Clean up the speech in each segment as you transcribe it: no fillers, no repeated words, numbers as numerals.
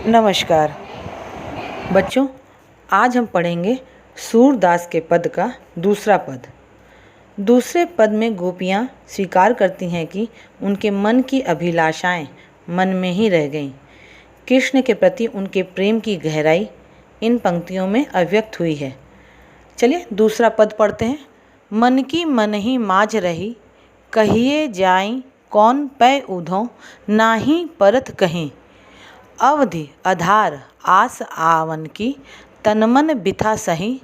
नमस्कार बच्चों, आज हम पढ़ेंगे सूरदास के पद का दूसरा पद। दूसरे पद में गोपियाँ स्वीकार करती हैं कि उनके मन की अभिलाषाएं मन में ही रह गईं। कृष्ण के प्रति उनके प्रेम की गहराई इन पंक्तियों में अभिव्यक्त हुई है। चलिए दूसरा पद पढ़ते हैं। मन की मन ही माझ रही, कहिए जाई कौन पै उधो, नाही परत कहीं। अवधि आधार आस आवन की, तनमन बिथा सही।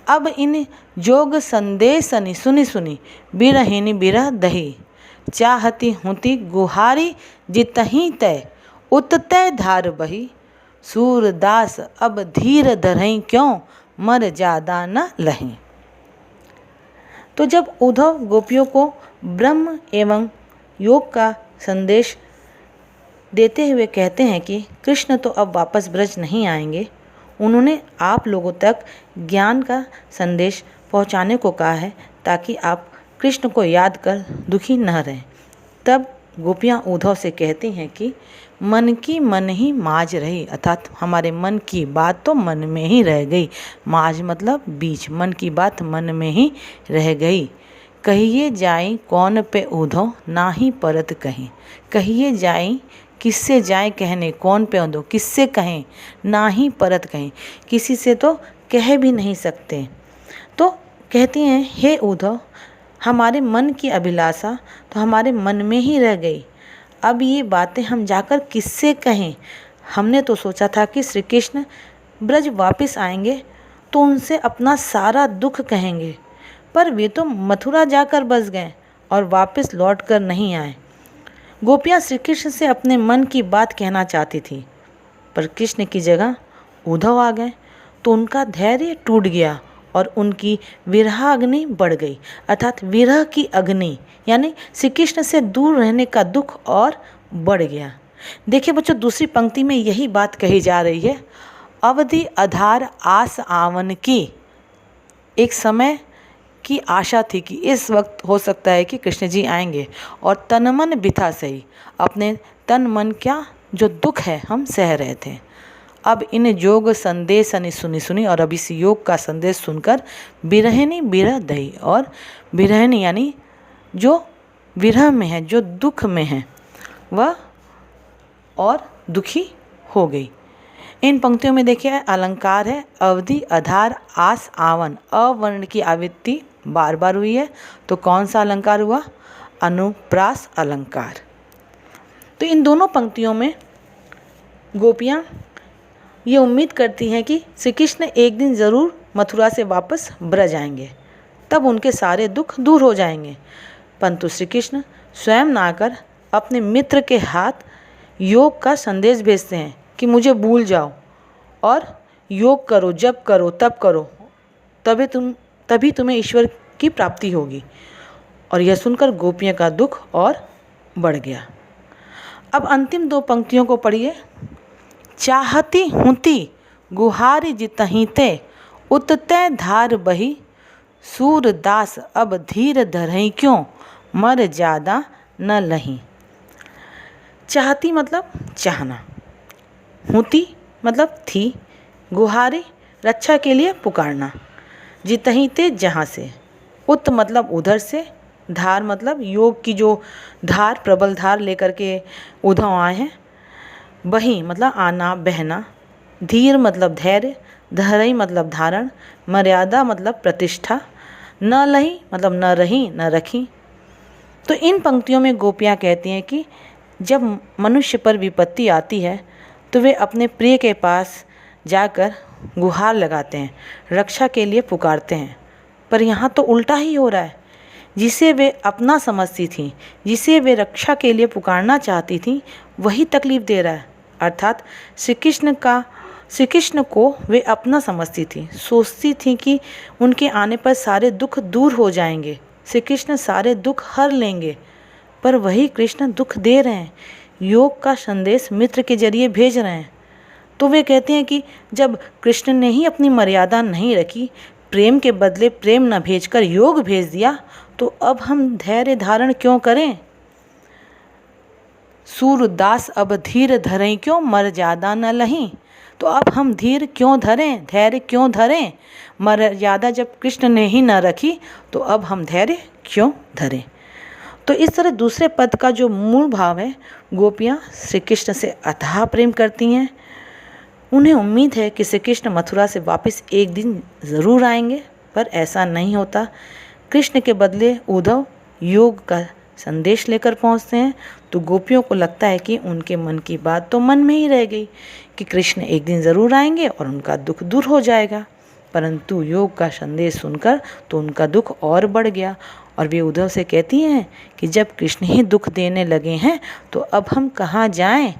अब इन जोग संदेशनि सुनि सुनि, बिरहिनी बिरह दही। चाहती हुती गुहारी जितहीं तय, उततय धार बही। सूरदास अब धीर धरहीं क्यों, मर जादा न लहीं। तो जब उद्धव गोपियों को ब्रह्म एवं योग का संदेश देते हुए कहते हैं कि कृष्ण तो अब वापस ब्रज नहीं आएंगे, उन्होंने आप लोगों तक ज्ञान का संदेश पहुंचाने को कहा है ताकि आप कृष्ण को याद कर दुखी न रहें। तब गोपियाँ उद्धव से कहती हैं कि मन की मन ही माज रही, अर्थात हमारे मन की बात तो मन में ही रह गई। माज मतलब बीच, मन की बात मन में ही रह गई। कहिए जाई कौन पे उद्धव, ना ही परत कहीं। कहिए जाई, किससे जाए कहने, कौन पे उद्धव, किससे कहें, ना ही परत कहें, किसी से तो कह भी नहीं सकते। तो कहती हैं, हे उद्धव, हमारे मन की अभिलाषा तो हमारे मन में ही रह गई। अब ये बातें हम जाकर किससे कहें। हमने तो सोचा था कि श्री कृष्ण ब्रज वापस आएंगे तो उनसे अपना सारा दुख कहेंगे, पर वे तो मथुरा जाकर बस गए और वापस लौट कर नहीं आए। गोपियाँ श्री कृष्ण से अपने मन की बात कहना चाहती थी, पर कृष्ण की जगह उद्धव आ गए तो उनका धैर्य टूट गया और उनकी विरहाग्नि बढ़ गई, अर्थात विरह की अग्नि यानी श्री कृष्ण से दूर रहने का दुख और बढ़ गया। देखिए बच्चों, दूसरी पंक्ति में यही बात कही जा रही है। अवधि आधार आस आवन की, एक समय की आशा थी कि इस वक्त हो सकता है कि कृष्ण जी आएंगे, और तन मन बिथा सही, अपने तन मन क्या जो दुख है हम सह रहे थे। अब इन योग संदेशनि सुनी सुनी, और अब इस योग का संदेश सुनकर बिरहिनी बिरह दही, और बिरहिनी यानी जो विरह में है, जो दुख में है, वह और दुखी हो गई। इन पंक्तियों में देखिए अलंकार है अवधि आधार आस आवन। अवर्ण की आवृत्ति बार बार हुई है, तो कौन सा अलंकार हुआ? अनुप्रास अलंकार। तो इन दोनों पंक्तियों में गोपियाँ ये उम्मीद करती हैं कि श्री कृष्ण एक दिन ज़रूर मथुरा से वापस ब्रज आएंगे, तब उनके सारे दुख दूर हो जाएंगे। परंतु श्री कृष्ण स्वयं ना आकर अपने मित्र के हाथ योग का संदेश भेजते हैं कि मुझे भूल जाओ और योग करो, जप करो, तप करो, तभी तुम्हें ईश्वर की प्राप्ति होगी। और यह सुनकर गोपियों का दुख और बढ़ गया। अब अंतिम दो पंक्तियों को पढ़िए। चाहती हुती गुहारी जितहीं ते, उततै धार बही। सूरदास अब धीर धरहीं क्यों, मर जादा न लहीं। चाहती मतलब चाहना, हुती मतलब थी, गुहारी रक्षा के लिए पुकारना, जितहीं ते जहाँ से, उत मतलब उधर से, धार मतलब योग की जो धार, प्रबल धार लेकर के उद्धव आए हैं, बही मतलब आना बहना, धीर मतलब धैर्य, धरई मतलब धारण, मर्यादा मतलब प्रतिष्ठा, न लही मतलब न रही न रखी। तो इन पंक्तियों में गोपियाँ कहती हैं कि जब मनुष्य पर विपत्ति आती है तो वे अपने प्रिय के पास जाकर गुहार लगाते हैं, रक्षा के लिए पुकारते हैं। पर यहाँ तो उल्टा ही हो रहा है। जिसे वे अपना समझती थीं, जिसे वे रक्षा के लिए पुकारना चाहती थीं, वही तकलीफ़ दे रहा है। अर्थात श्री कृष्ण को वे अपना समझती थीं, सोचती थीं कि उनके आने पर सारे दुख दूर हो जाएंगे, श्री कृष्ण सारे दुख हर लेंगे, पर वही कृष्ण दुख दे रहे हैं, योग का संदेश मित्र के जरिए भेज रहे हैं। तो वे कहते हैं कि जब कृष्ण ने ही अपनी मर्यादा नहीं रखी, प्रेम के बदले प्रेम न भेजकर योग भेज दिया, तो अब हम धैर्य धारण क्यों करें। सूरदास अब धीर धरें क्यों मर्यादा न लहीं। तो अब हम धीर क्यों धरें, धैर्य क्यों धरें। मर्यादा जब कृष्ण ने ही न रखी तो अब हम धैर्य क्यों धरें। तो इस तरह दूसरे पद का जो मूल भाव है, गोपियाँ श्री कृष्ण से अथाह प्रेम करती हैं। उन्हें उम्मीद है कि श्री कृष्ण मथुरा से वापस एक दिन ज़रूर आएंगे, पर ऐसा नहीं होता। कृष्ण के बदले उद्धव योग का संदेश लेकर पहुंचते हैं, तो गोपियों को लगता है कि उनके मन की बात तो मन में ही रह गई कि कृष्ण एक दिन ज़रूर आएंगे और उनका दुख दूर हो जाएगा। परंतु योग का संदेश सुनकर तो उनका दुख और बढ़ गया और वे उद्धव से कहती हैं कि जब कृष्ण ही दुख देने लगे हैं तो अब हम कहाँ जाएं।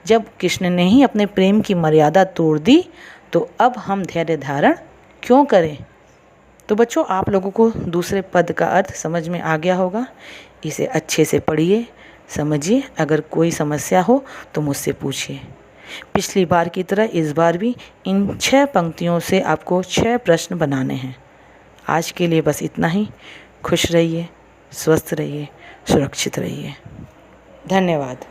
जब कृष्ण ने ही अपने प्रेम की मर्यादा तोड़ दी तो अब हम धैर्य धारण क्यों करें। तो बच्चों, आप लोगों को दूसरे पद का अर्थ समझ में आ गया होगा। इसे अच्छे से पढ़िए, समझिए। अगर कोई समस्या हो तो मुझसे पूछिए। पिछली बार की तरह इस बार भी इन 6 पंक्तियों से आपको 6 प्रश्न बनाने हैं। आज के लिए बस इतना ही। खुश रहिए, स्वस्थ रहिए, सुरक्षित रहिए। धन्यवाद।